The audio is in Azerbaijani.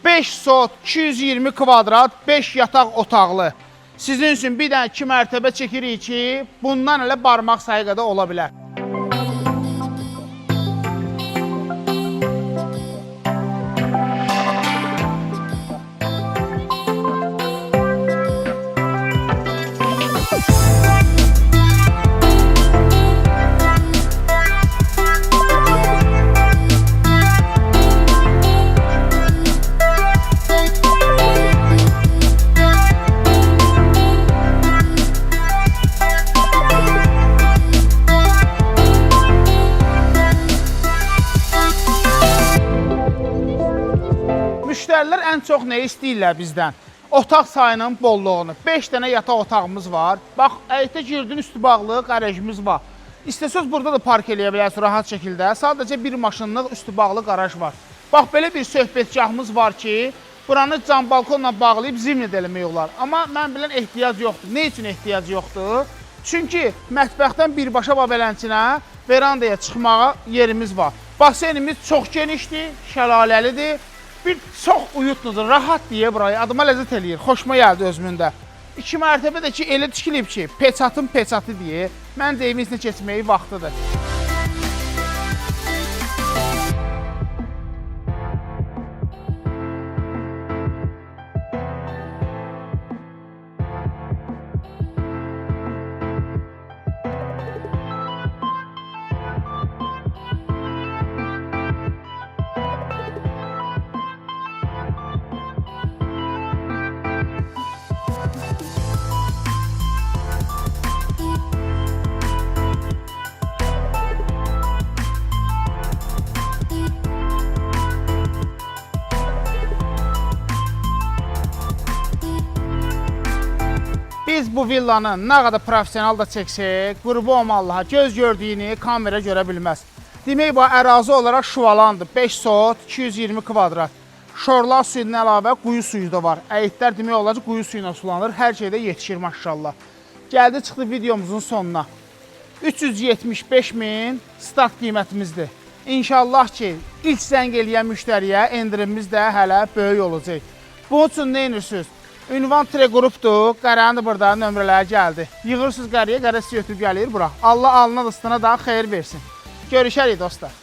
5 sot, 220 kvadrat, 5 yataq otaqlı. Sizin üçün bir dənə 2 mərtəbə çəkirik ki, bundan elə barmaq sayıqada ola bilər. Müştərilər ən çox nə istəyirlər bizdən? Otaq sayının bolluğunu. 5 dənə yataq otağımız var. Bax, həyətə girdin, üstü bağlı qarajımız var. İstəsəz burada da park eləyə bilərsiniz rahat şəkildə. Sadəcə bir maşınlıq üstü bağlı qaraj var. Bax, belə bir söhbətgahımız var ki, buranı cam balkonla bağlayıb zimni də eləmək olar. Amma mən bilən ehtiyac yoxdur. Ne üçün ehtiyac yoxdur? Çünki mətbəxdən birbaşa babələnçinə verandaya çıxmağa yerimiz var. Basenimiz çox genişdir, şəlaləlidir. Bir çox uyutludur, rahat deyə burayı, adıma ləzzət eləyir, xoşuma gəldi özümündə. 2 mərtəbə də ki, elə tikilib ki, peçatın peçatı deyə, məncə evin içinə keçməyi vaxtıdır. Biz bu villanı nə qədər profesional da çəksək, qurban Allaha göz gördüyünü kamera görə bilməz. Demək, bu ərazi olaraq şuvalandır. 5 sot, 220 kvadrat. Şorlar suyundan əlavə quyu suyu da var. Əyitlər demək olar ki, quyu suyuna sulanır. Hər şeydə yetişir maşallah. Gəldi çıxdı videomuzun sonuna. 375.000 start qiymətimizdir. İnşallah ki, ilk zəng eləyən müştəriyə endirimimiz də hələ böyük olacaq. Bunun üçün nə edirsiniz? Ünvan qrupdur, qarənin də burada nömrələri gəldi. Yığırsınız qarıya, qarə sizi ötüb gəlir bura. Allah alına da ıstına da xeyir versin. Görüşərik dostlar.